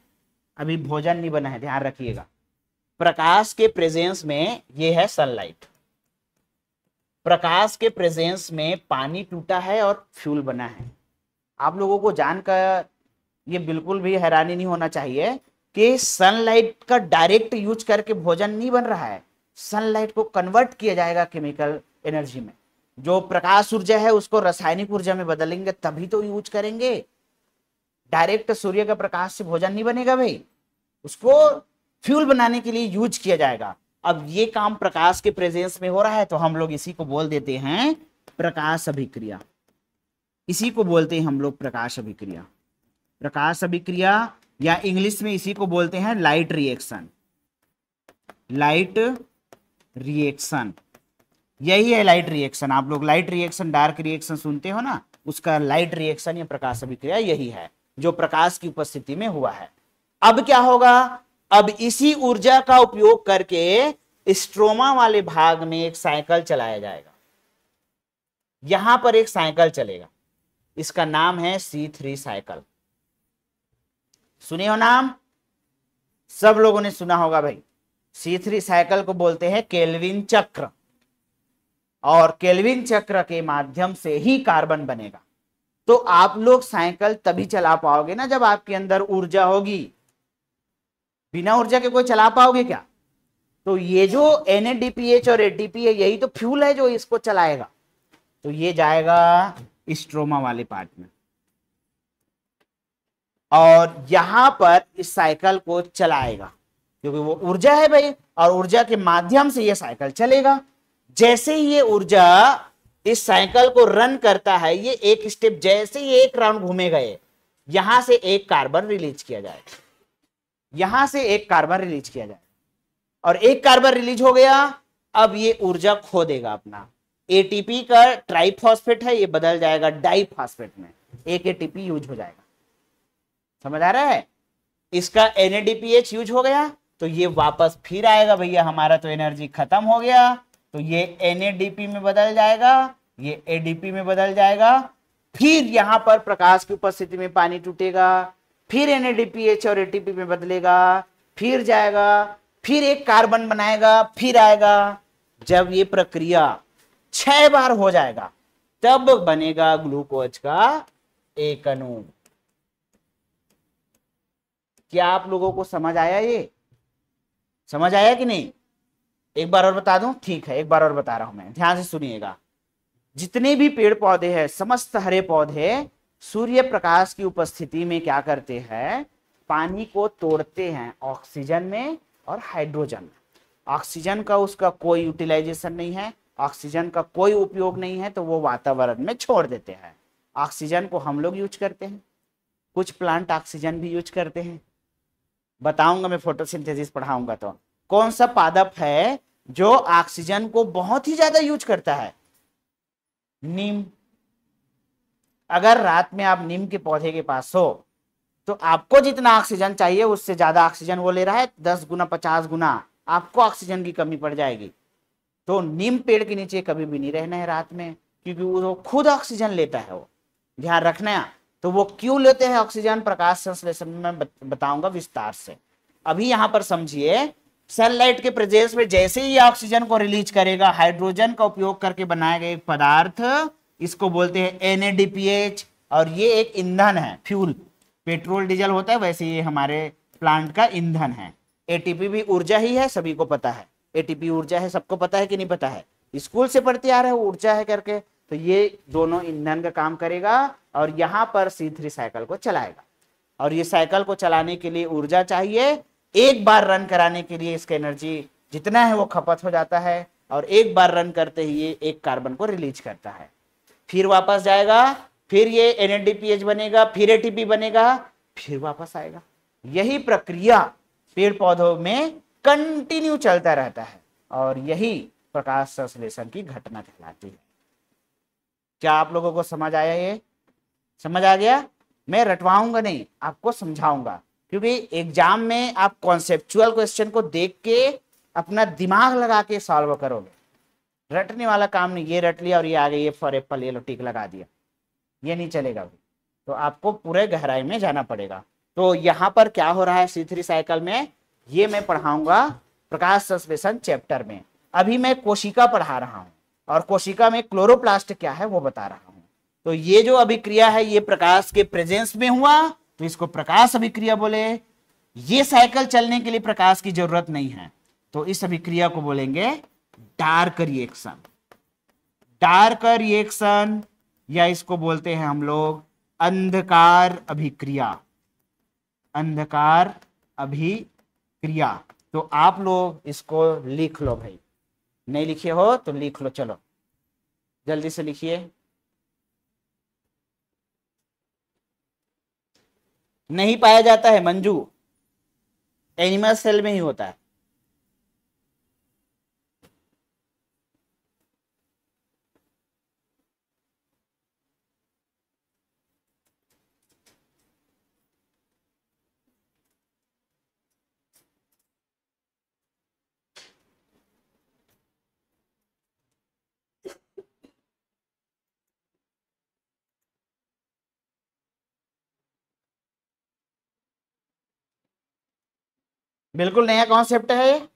अभी भोजन नहीं बना है, ध्यान रखिएगा। प्रकाश के प्रेजेंस में ये है सनलाइट, प्रकाश के प्रेजेंस में पानी टूटा है और फ्यूल बना है। आप लोगों को जानकर ये बिल्कुल भी हैरानी नहीं होना चाहिए कि सनलाइट का डायरेक्ट यूज करके भोजन नहीं बन रहा है। सनलाइट को कन्वर्ट किया जाएगा केमिकल एनर्जी में। जो प्रकाश ऊर्जा है उसको रासायनिक ऊर्जा में बदलेंगे तभी तो यूज करेंगे। डायरेक्ट सूर्य का प्रकाश से भोजन नहीं बनेगा भाई, उसको फ्यूल बनाने के लिए यूज किया जाएगा। अब ये काम प्रकाश के प्रेजेंस में हो रहा है तो हम लोग इसी को बोल देते हैं प्रकाश अभिक्रिया। इसी को बोलते हैं हम लोग प्रकाश अभिक्रिया। प्रकाश अभिक्रिया या इंग्लिश में इसी को बोलते हैं लाइट रिएक्शन। लाइट रिएक्शन, यही है लाइट रिएक्शन। आप लोग लाइट रिएक्शन, डार्क रिएक्शन सुनते हो ना, उसका लाइट रिएक्शन या प्रकाश अभिक्रिया यही है जो प्रकाश की उपस्थिति में हुआ है। अब क्या होगा? अब इसी ऊर्जा का उपयोग करके स्ट्रोमा वाले भाग में एक साइकिल चलाया जाएगा। यहां पर एक साइकिल चलेगा, इसका नाम है C3 साइकिल। सुने हो नाम? सब लोगों ने सुना होगा भाई। C3 साइकिल को बोलते हैं केल्विन चक्र, और केल्विन चक्र के माध्यम से ही कार्बन बनेगा। तो आप लोग साइकिल तभी चला पाओगे ना जब आपके अंदर ऊर्जा होगी। बिना ऊर्जा के कोई चला पाओगे क्या? तो ये जो NADPH और ATP है, यही तो फ्यूल है जो इसको चलाएगा। तो ये जाएगा स्ट्रोमा वाले पार्ट में, और यहां पर इस साइकिल को चलाएगा क्योंकि वो ऊर्जा है भाई, और ऊर्जा के माध्यम से ये साइकिल चलेगा। जैसे ही ये ऊर्जा इस साइकिल को रन करता है, ये एक स्टेप, जैसे ही एक राउंड घूमेगा, यहां से एक कार्बन रिलीज किया जाएगा, यहां से एक कार्बन रिलीज किया जाएगा, और एक कार्बन रिलीज हो गया। अब ये ऊर्जा खो देगा अपना। ATP का ट्राइफॉस्फेट है, ये बदल जाएगा डाइफॉस्फेट में, एक ATP यूज हो जाएगा। समझ आ रहा है? इसका NADPH यूज हो गया तो ये वापस फिर आएगा भैया, हमारा तो एनर्जी खत्म हो गया, तो ये NADP में बदल जाएगा, ये ADP में बदल जाएगा। फिर यहां पर प्रकाश की उपस्थिति में पानी टूटेगा, फिर NADPH और ATP में बदलेगा, फिर जाएगा, फिर एक कार्बन बनाएगा, फिर आएगा। जब ये प्रक्रिया 6 बार हो जाएगा तब बनेगा ग्लूकोज का एक अणु। क्या आप लोगों को समझ आया? ये समझ आया कि नहीं? एक बार और बता दूं? ठीक है, एक बार और बता रहा हूं मैं, ध्यान से सुनिएगा। जितने भी पेड़ पौधे हैं, समस्त हरे पौधे सूर्य प्रकाश की उपस्थिति में क्या करते हैं? पानी को तोड़ते हैं ऑक्सीजन में और हाइड्रोजन में। ऑक्सीजन का उसका कोई यूटिलाइजेशन नहीं है, ऑक्सीजन का कोई उपयोग नहीं है, तो वो वातावरण में छोड़ देते हैं। ऑक्सीजन को हम लोग यूज करते हैं, कुछ प्लांट ऑक्सीजन भी यूज करते हैं। बताऊंगा मैं, फोटोसिंथेसिस पढ़ाऊंगा तो। कौन सा पादप है जो ऑक्सीजन को बहुत ही ज्यादा यूज करता है? नीम। अगर रात में आप नीम के पौधे के पास हो तो आपको जितना ऑक्सीजन चाहिए उससे ज्यादा ऑक्सीजन वो ले रहा है, 10 गुना 50 गुना आपको ऑक्सीजन की कमी पड़ जाएगी। तो नीम पेड़ के नीचे कभी भी नहीं रहना है रात में, क्योंकि वो खुद ऑक्सीजन लेता है, वो ध्यान रखना है। तो वो क्यों लेते हैं ऑक्सीजन? प्रकाश संश्लेषण में बताऊंगा विस्तार से। अभी यहां पर समझिए सनलाइट के प्रेजेंस में जैसे ही ऑक्सीजन को रिलीज करेगा, हाइड्रोजन का उपयोग करके बनाया गया एक पदार्थ, इसको बोलते हैं NADPH, और ये एक ईंधन है, फ्यूल। पेट्रोल डीजल होता है वैसे ये हमारे प्लांट का ईंधन है। ATP भी ऊर्जा ही है, सभी को पता है। ATP ऊर्जा है, सबको पता है कि नहीं पता है? स्कूल से पढ़ते आ रहे हो ऊर्जा है करके। तो ये दोनों ईंधन का काम करेगा और यहाँ पर C3 साइकिल को चलाएगा। और ये साइकिल को चलाने के लिए ऊर्जा चाहिए। एक बार रन कराने के लिए इसका एनर्जी जितना है वो खपत हो जाता है, और एक बार रन करते ही ये एक कार्बन को रिलीज करता है, फिर वापस जाएगा, फिर ये NADPH बनेगा, फिर ATP बनेगा, फिर वापस आएगा। यही प्रक्रिया पेड़ पौधों में कंटिन्यू चलता रहता है, और यही प्रकाश संश्लेषण की घटना कहलाती है। क्या आप लोगों को समझ आया? ये समझ आ गया? मैं रटवाऊंगा नहीं, आपको समझाऊंगा, क्योंकि एग्जाम में आप कॉन्सेप्चुअल क्वेश्चन को देख के अपना दिमाग लगा के सॉल्व करोगे। रटने वाला काम नहीं, ये रट लिया और ये आगे ये फॉर एप्पल ये लो टिक लगा दिया, ये नहीं चलेगा भी। तो आपको पूरे गहराई में जाना पड़ेगा। तो यहाँ पर क्या हो रहा है C3 साइकिल में, ये मैं पढ़ाऊंगा प्रकाश संश्लेषण चैप्टर में। अभी मैं कोशिका पढ़ा रहा हूँ, और कोशिका में क्लोरोप्लास्ट क्या है वो बता रहा हूँ। तो ये जो अभिक्रिया है ये प्रकाश के प्रेजेंस में हुआ, तो इसको प्रकाश अभिक्रिया बोले। ये साइकिल चलने के लिए प्रकाश की जरूरत नहीं है, तो इस अभिक्रिया को बोलेंगे डार्क रिएक्शन। डार्क रिएक्शन, या इसको बोलते हैं हम लोग अंधकार अभिक्रिया। अंधकार अभिक्रिया। तो आप लोग इसको लिख लो भाई, नहीं लिखे हो तो लिख लो, चलो जल्दी से लिखिए। नहीं पाया जाता है मंजू, एनिमल सेल में ही होता है। बिल्कुल नया कॉन्सेप्ट है,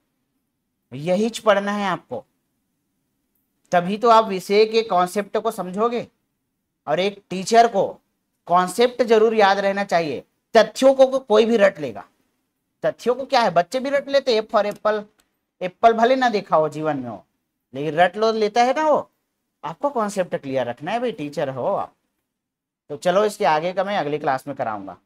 यही पढ़ना है आपको, तभी तो आप विषय के कॉन्सेप्ट को समझोगे। और एक टीचर को कॉन्सेप्ट जरूर याद रहना चाहिए। तथ्यों को कोई भी रट लेगा, तथ्यों को क्या है, बच्चे भी रट लेते। ए फॉर एप्पल, एप्पल भले ना देखा हो जीवन में हो, लेकिन रट लो लेता है ना वो। आपको कॉन्सेप्ट क्लियर रखना है भाई, टीचर हो आप। तो चलो इसके आगे का मैं अगली क्लास में कराऊंगा।